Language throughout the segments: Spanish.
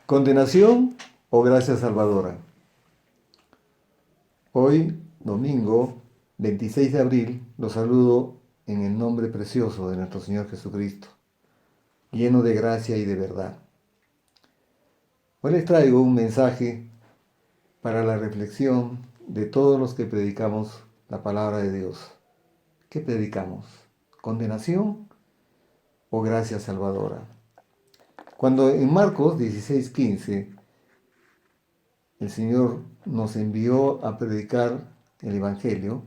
¿Condenación o gracia salvadora? Hoy, domingo 26 de abril, los saludo en el nombre precioso de nuestro Señor Jesucristo, lleno de gracia y de verdad. Hoy les traigo un mensaje para la reflexión de todos los que predicamos la palabra de Dios. ¿Qué predicamos? ¿Condenación o gracia salvadora? Cuando en Marcos 16:15 el Señor nos envió a predicar el Evangelio,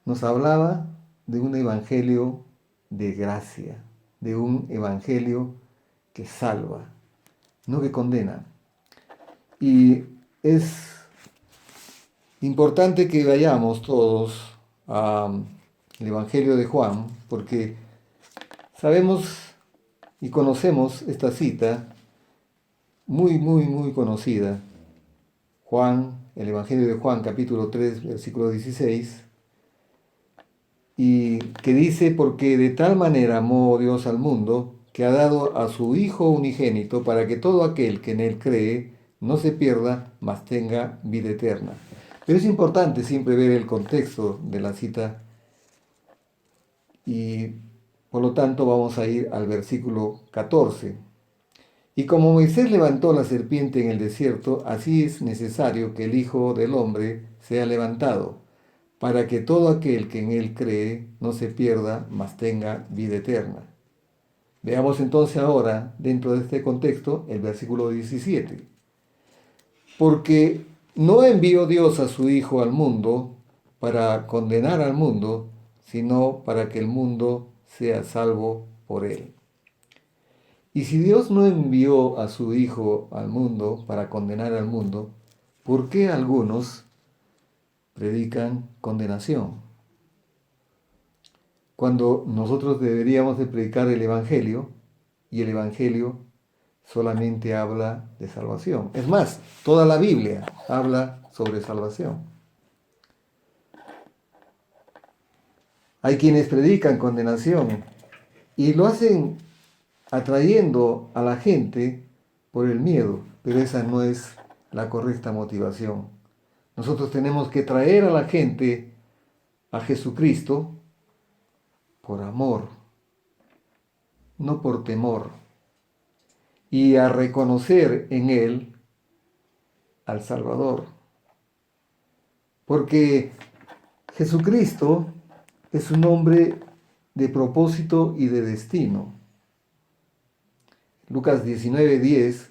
nos hablaba de un Evangelio de gracia, de un Evangelio que salva, no que condena. Y es importante que vayamos todos al Evangelio de Juan, porque sabemos y conocemos esta cita muy conocida. Juan, el Evangelio de Juan, capítulo 3, versículo 16, y que dice: porque de tal manera amó Dios al mundo, que ha dado a su Hijo unigénito, para que todo aquel que en él cree no se pierda, mas tenga vida eterna. Pero es importante siempre ver el contexto de la cita y por lo tanto vamos a ir al versículo 14. Y como Moisés levantó la serpiente en el desierto, así es necesario que el Hijo del Hombre sea levantado, para que todo aquel que en él cree no se pierda, mas tenga vida eterna. Veamos entonces ahora, dentro de este contexto, el versículo 17. Porque no envió Dios a su Hijo al mundo para condenar al mundo, sino para que el mundo sea salvo por él. Y si Dios no envió a su Hijo al mundo para condenar al mundo, ¿por qué algunos predican condenación? Cuando nosotros deberíamos de predicar el Evangelio, y el Evangelio solamente habla de salvación. Es más, toda la Biblia habla sobre salvación. Hay quienes predican condenación y lo hacen atrayendo a la gente por el miedo, pero esa no es la correcta motivación. Nosotros tenemos que traer a la gente a Jesucristo por amor, no por temor, y a reconocer en Él al Salvador. Porque Jesucristo es un hombre de propósito y de destino. Lucas 19:10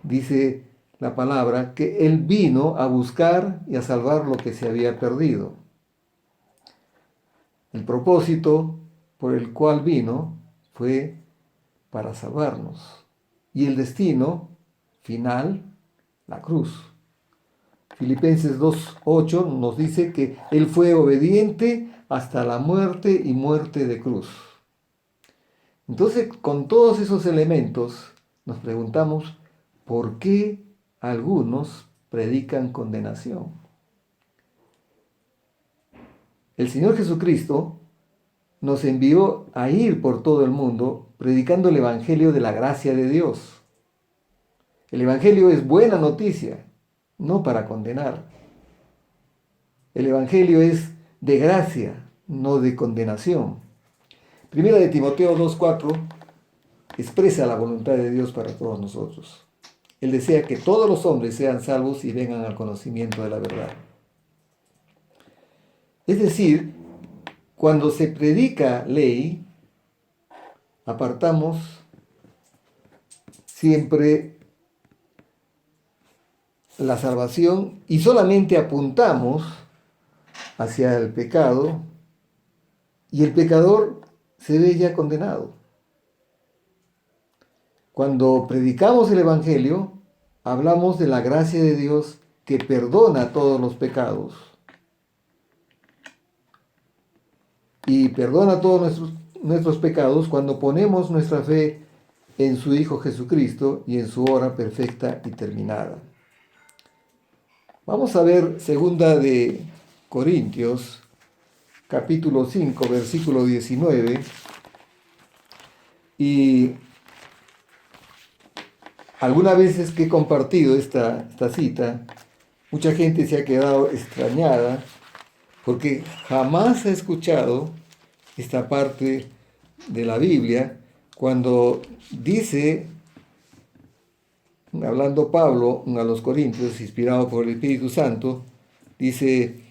dice la palabra que Él vino a buscar y a salvar lo que se había perdido. El propósito por el cual vino fue para salvarnos. Y el destino final, la cruz. Filipenses 2:8 nos dice que Él fue obediente hasta la muerte y muerte de cruz. Entonces, con todos esos elementos, nos preguntamos, ¿por qué algunos predican condenación? El Señor Jesucristo nos envió a ir por todo el mundo predicando el Evangelio de la gracia de Dios. El Evangelio es buena noticia, no para condenar. El Evangelio es de gracia, no de condenación. Primera de Timoteo 2:4 expresa la voluntad de Dios para todos nosotros. Él desea que todos los hombres sean salvos y vengan al conocimiento de la verdad. Es decir, cuando se predica ley, apartamos siempre la salvación y solamente apuntamos hacia el pecado y el pecador se ve ya condenado. Cuando predicamos el Evangelio, hablamos de la gracia de Dios que perdona todos los pecados y perdona todos nuestros pecados cuando ponemos nuestra fe en su Hijo Jesucristo y en su obra perfecta y terminada. Vamos a ver segunda de Corintios, capítulo 5, versículo 19, y Algunas veces que he compartido esta cita, mucha gente se ha quedado extrañada porque jamás ha escuchado esta parte de la Biblia cuando dice, hablando Pablo a los Corintios, inspirado por el Espíritu Santo, dice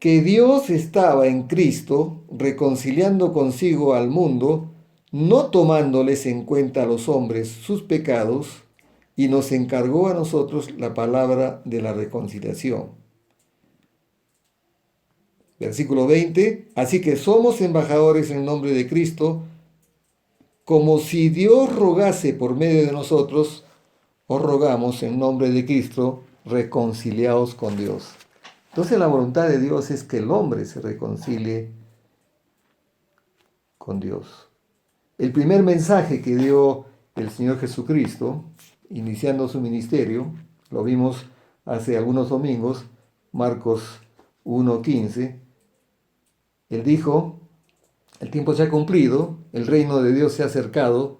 que Dios estaba en Cristo reconciliando consigo al mundo, no tomándoles en cuenta a los hombres sus pecados, y nos encargó a nosotros la palabra de la reconciliación. Versículo 20, así que somos embajadores en nombre de Cristo, como si Dios rogase por medio de nosotros, os rogamos en nombre de Cristo, reconciliaos con Dios. Entonces la voluntad de Dios es que el hombre se reconcilie con Dios. El primer mensaje que dio el Señor Jesucristo, iniciando su ministerio, lo vimos hace algunos domingos, Marcos 1:15, Él dijo, el tiempo se ha cumplido, el reino de Dios se ha acercado,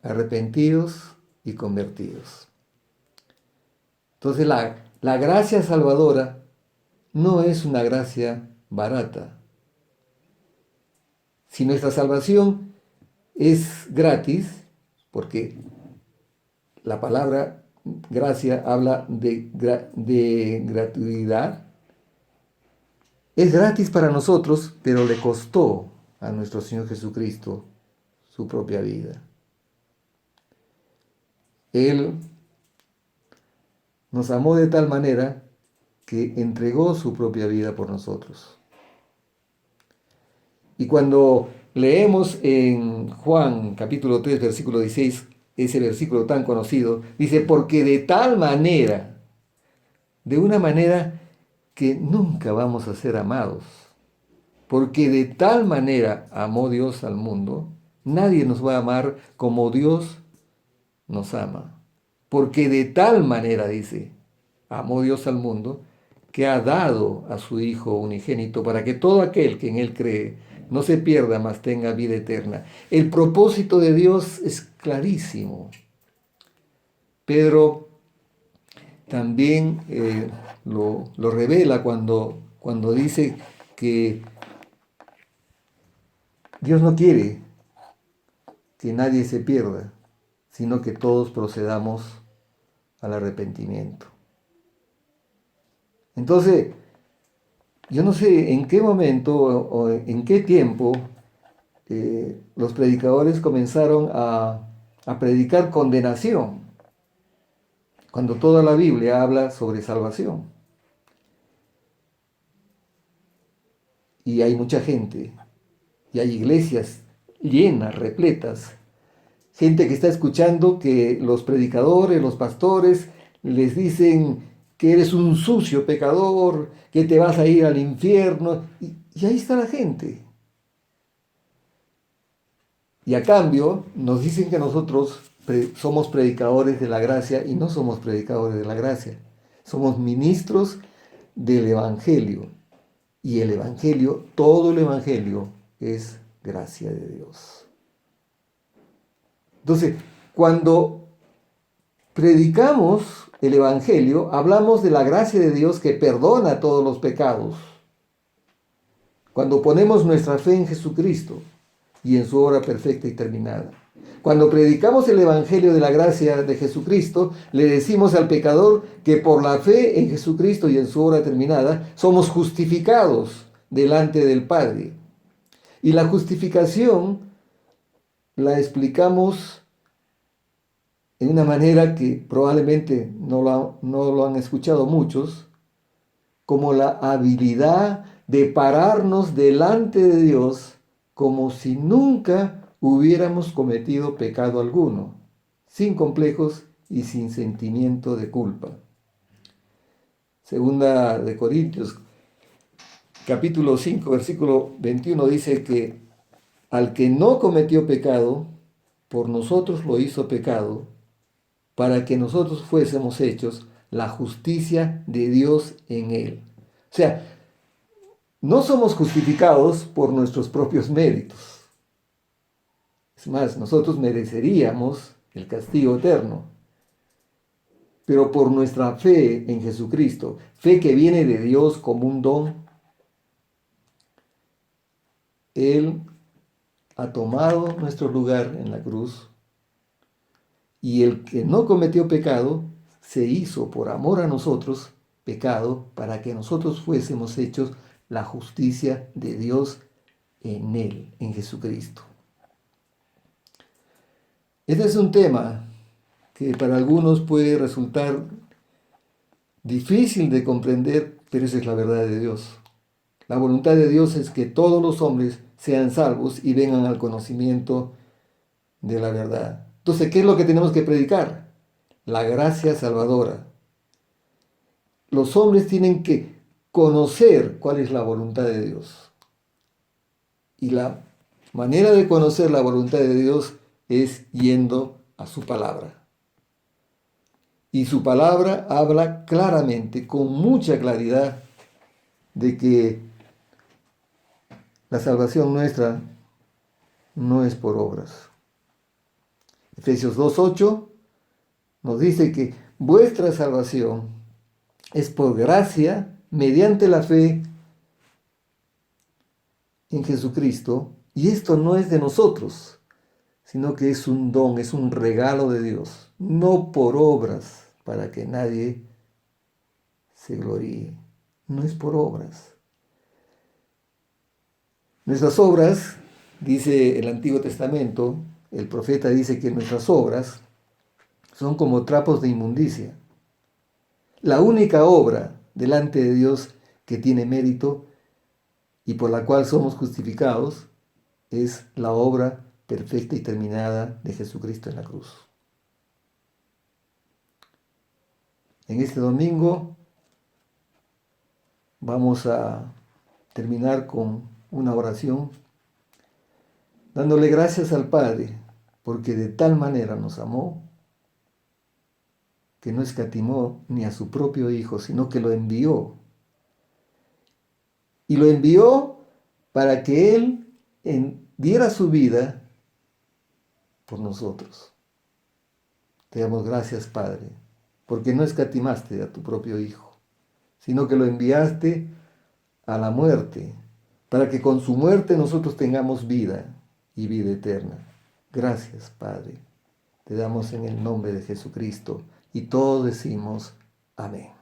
arrepentidos y convertidos. Entonces la gracia salvadora no es una gracia barata. Si nuestra salvación es gratis, porque la palabra gracia habla de gratuidad, es gratis para nosotros, pero le costó a nuestro Señor Jesucristo su propia vida. Él nos amó de tal manera que entregó su propia vida por nosotros. Y cuando leemos en Juan capítulo 3, versículo 16, ese versículo tan conocido, dice, porque de tal manera, de una manera que nunca vamos a ser amados, porque de tal manera amó Dios al mundo, nadie nos va a amar como Dios nos ama. Porque de tal manera, dice, amó Dios al mundo, que ha dado a su Hijo unigénito para que todo aquel que en Él cree no se pierda, mas tenga vida eterna. El propósito de Dios es clarísimo. Pedro también lo revela cuando dice que Dios no quiere que nadie se pierda, sino que todos procedamos al arrepentimiento. Entonces, yo no sé en qué momento o en qué tiempo los predicadores comenzaron a predicar condenación, cuando toda la Biblia habla sobre salvación. Y hay mucha gente, y hay iglesias llenas, repletas, gente que está escuchando que los predicadores, los pastores, les dicen que eres un sucio pecador, que te vas a ir al infierno, y ahí está la gente. Y a cambio nos dicen que nosotros somos predicadores de la gracia y no somos predicadores de la gracia. Somos ministros del Evangelio. Y el Evangelio, todo el Evangelio es gracia de Dios. Entonces, cuando predicamos el Evangelio, hablamos de la gracia de Dios que perdona todos los pecados. Cuando ponemos nuestra fe en Jesucristo y en su obra perfecta y terminada. Cuando predicamos el Evangelio de la gracia de Jesucristo, le decimos al pecador que por la fe en Jesucristo y en su obra terminada, somos justificados delante del Padre. Y la justificación la explicamos en una manera que probablemente no lo han escuchado muchos, como la habilidad de pararnos delante de Dios como si nunca hubiéramos cometido pecado alguno, sin complejos y sin sentimiento de culpa. Segunda de Corintios, capítulo 5, versículo 21, dice que al que no cometió pecado, por nosotros lo hizo pecado, para que nosotros fuésemos hechos la justicia de Dios en él. O sea, no somos justificados por nuestros propios méritos. Es más, nosotros mereceríamos el castigo eterno. Pero por nuestra fe en Jesucristo, fe que viene de Dios como un don, Él ha tomado nuestro lugar en la cruz, y el que no cometió pecado se hizo por amor a nosotros pecado para que nosotros fuésemos hechos la justicia de Dios en Él, en Jesucristo. Este es un tema que para algunos puede resultar difícil de comprender, pero esa es la verdad de Dios. La voluntad de Dios es que todos los hombres sean salvos y vengan al conocimiento de la verdad. Entonces, ¿qué es lo que tenemos que predicar? La gracia salvadora. Los hombres tienen que conocer cuál es la voluntad de Dios. Y la manera de conocer la voluntad de Dios es yendo a su palabra. Y su palabra habla claramente, con mucha claridad, de que la salvación nuestra no es por obras. Efesios 2:8 nos dice que vuestra salvación es por gracia, mediante la fe en Jesucristo, y esto no es de nosotros, sino que es un don, es un regalo de Dios, no por obras, para que nadie se gloríe. No es por obras. Nuestras obras, dice el Antiguo Testamento, el profeta dice que nuestras obras son como trapos de inmundicia. La única obra delante de Dios que tiene mérito y por la cual somos justificados es la obra perfecta y terminada de Jesucristo en la cruz. En este domingo vamos a terminar con una oración dándole gracias al Padre porque de tal manera nos amó que no escatimó ni a su propio Hijo, sino que lo envió. Y lo envió para que Él diera su vida por nosotros. Te damos gracias, Padre, porque no escatimaste a tu propio Hijo, sino que lo enviaste a la muerte, para que con su muerte nosotros tengamos vida y vida eterna. Gracias, Padre. Te damos en el nombre de Jesucristo y todos decimos amén.